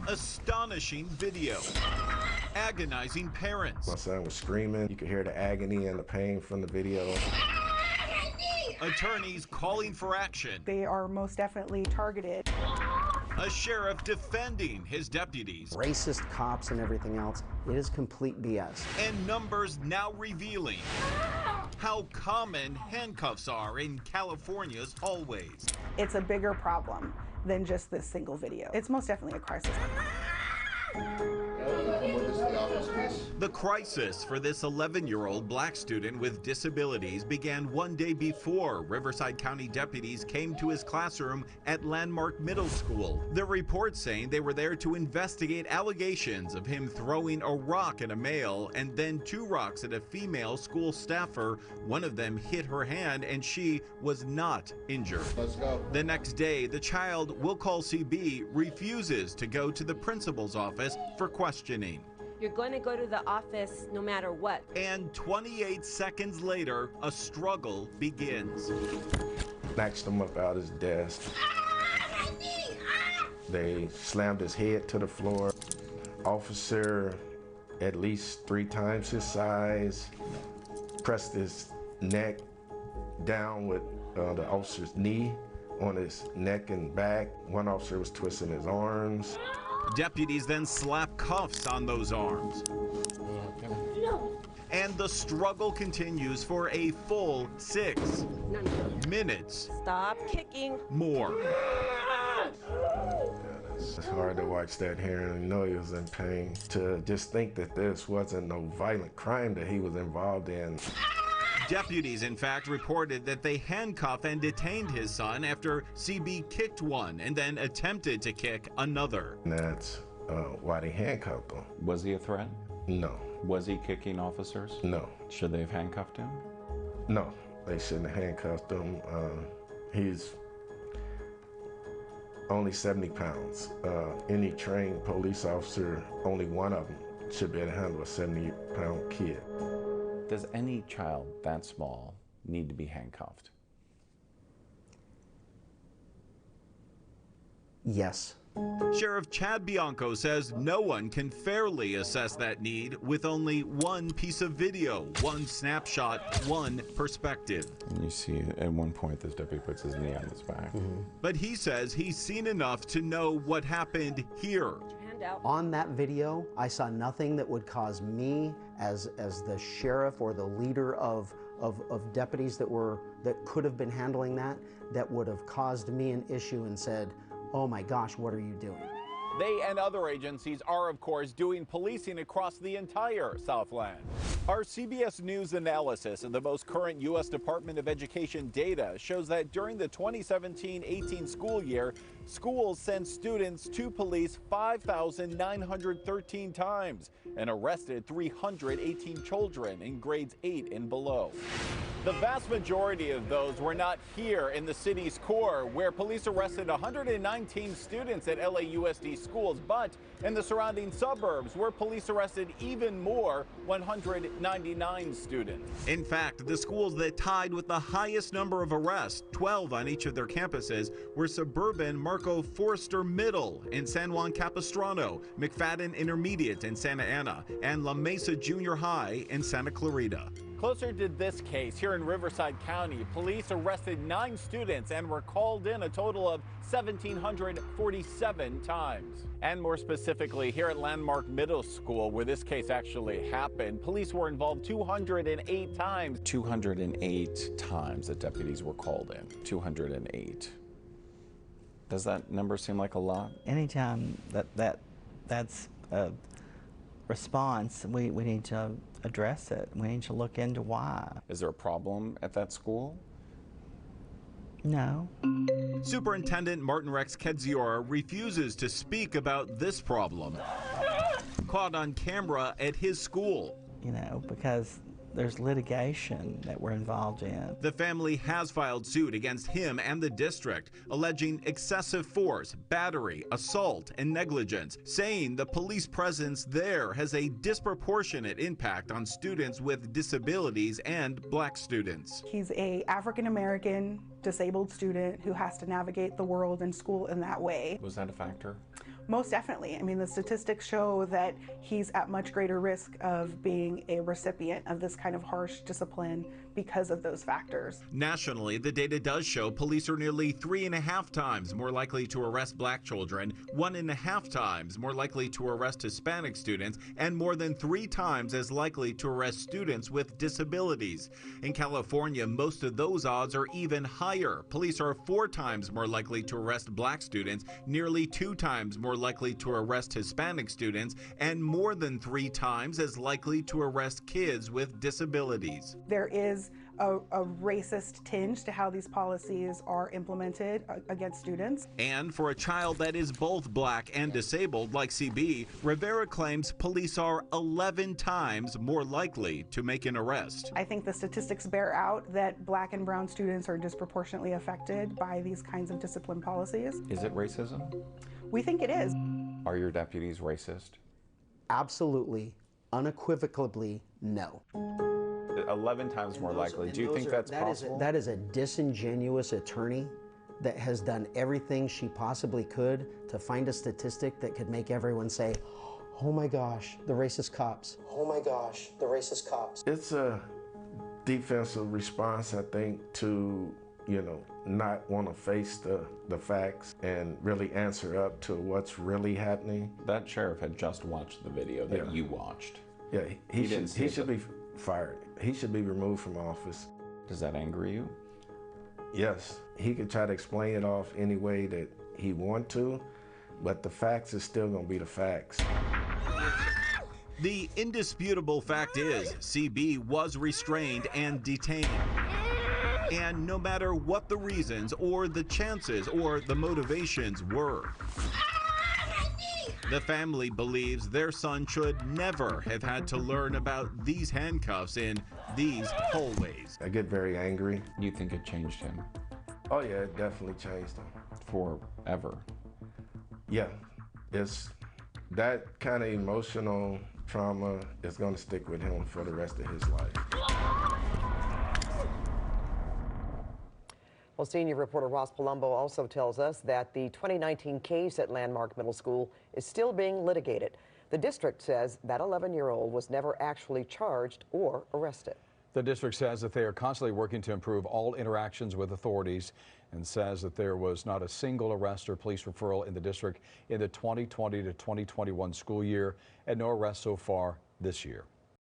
Astonishing video. Agonizing parents. My son was screaming. You could hear the agony and the pain from the video. Attorneys calling for action. They are most definitely targeted. A sheriff defending his deputies. Racist cops and everything else. It is complete BS. And numbers now revealing how common handcuffs are in California's hallways. It's a bigger problem than just this single video. It's most definitely a crisis. The crisis for this 11-year-old black student with disabilities began one day before Riverside County deputies came to his classroom at Landmark Middle School. The report saying they were there to investigate allegations of him throwing a rock at a male and then 2 rocks at a female school staffer. One of them hit her hand and she was not injured. Let's go. The next day, the child, we'll call CB, refuses to go to the principal's office for questioning. You're going to go to the office no matter what. And 28 seconds later, a struggle begins. Snatched him up out his desk. They slammed his head to the floor. Officer, at least 3 times his size, pressed his neck down with the officer's knee on his neck and back. One officer was twisting his arms. Deputies then slap cuffs on those arms. No. And the struggle continues for a full 6 minutes. Stop kicking. More. It's hard to watch that here and know he was in pain. To just think that this wasn't no violent crime that he was involved in. Deputies, in fact, reported that they handcuffed and detained his son after CB kicked one and then attempted to kick another. And that's why they handcuffed him. Was he a threat? No. Was he kicking officers? No. Should they have handcuffed him? No, they shouldn't have handcuffed him. He's only 70 pounds. Any trained police officer, only one of them should be able to handle a 70-pound kid. Does any child that small need to be handcuffed? Yes. Sheriff Chad Bianco says no one can fairly assess that need with only one piece of video, one snapshot, one perspective. And you see at one point this deputy puts his knee on his back. But he says he's seen enough to know what happened here. On that video, I saw nothing that would cause me as the sheriff or the leader of deputies that could have been handling that would have caused me an issue and said, oh my gosh, what are you doing? They and other agencies are, of course, doing policing across the entire Southland. Our CBS News analysis of the most current U.S. Department of Education data shows that during the 2017-18 school year, schools sent students to police 5,913 times and arrested 318 children in grades 8 and below. The vast majority of those were not here in the city's core, where police arrested 119 students at LAUSD schools, but in the surrounding suburbs, where police arrested even more, 199 students. In fact, the schools that tied with the highest number of arrests, 12 on each of their campuses, were suburban Marco Forster Middle in San Juan Capistrano, McFadden Intermediate in Santa Ana, and La Mesa Junior High in Santa Clarita. Closer to this case, here in Riverside County, police arrested 9 students and were called in a total of 1,747 times. And more specifically, here at Landmark Middle School, where this case actually happened, police were involved 208 times. 208 times that deputies were called in. 208. Does that number seem like a lot? Anytime that's a response, we need to address it. We need to look into why. Is there a problem at that school? No. Superintendent Martin Rex Kedziora refuses to speak about this problem. Caught on camera at his school. You know, because there's litigation that we're involved in. The family has filed suit against him and the district, alleging excessive force, battery, assault, and negligence, saying the police presence there has a disproportionate impact on students with disabilities and black students. He's an African-American disabled student who has to navigate the world and school in that way. Was that a factor? Most definitely. I mean, the statistics show that he's at much greater risk of being a recipient of this kind of harsh discipline because of those factors. Nationally, the data does show police are nearly 3.5 times more likely to arrest black children, 1.5 times more likely to arrest Hispanic students, and more than 3 times as likely to arrest students with disabilities. In California, most of those odds are even higher. Police are 4 times more likely to arrest black students, nearly 2 times more likely to arrest Hispanic students, and more than 3 times as likely to arrest kids with disabilities. There is a racist tinge to how these policies are implemented against students. And for a child that is both black and disabled, like CB, Rivera claims police are 11 times more likely to make an arrest. I think the statistics bear out that black and brown students are disproportionately affected by these kinds of discipline policies. Is it racism? We think it is. Are your deputies racist? Absolutely, unequivocally, no. 11 times more likely. Do you think that's possible? That is a disingenuous attorney that has done everything she possibly could to find a statistic that could make everyone say, oh my gosh, the racist cops. Oh my gosh, the racist cops. It's a defensive response, I think, to, not want to face the facts and really answer up to what's really happening. That sheriff had just watched the video that you watched. Yeah, he should be fired. He should be removed from office. Does that anger you? Yes, he could try to explain it off any way that he want to, but the facts is still gonna be the facts. The indisputable fact is, CB was restrained and detained. And no matter what the reasons or the chances or the motivations were, the family believes their son should never have had to learn about these handcuffs in these hallways. I get very angry. You think it changed him? Oh yeah, it definitely changed him. Forever? Yeah, it's that kind of emotional trauma is gonna stick with him for the rest of his life. Well, senior reporter Ross Palumbo also tells us that the 2019 case at Landmark Middle School is still being litigated. The district says that 11-year-old was never actually charged or arrested. The district says that they are constantly working to improve all interactions with authorities and says that there was not a single arrest or police referral in the district in the 2020 to 2021 school year and no arrests so far this year.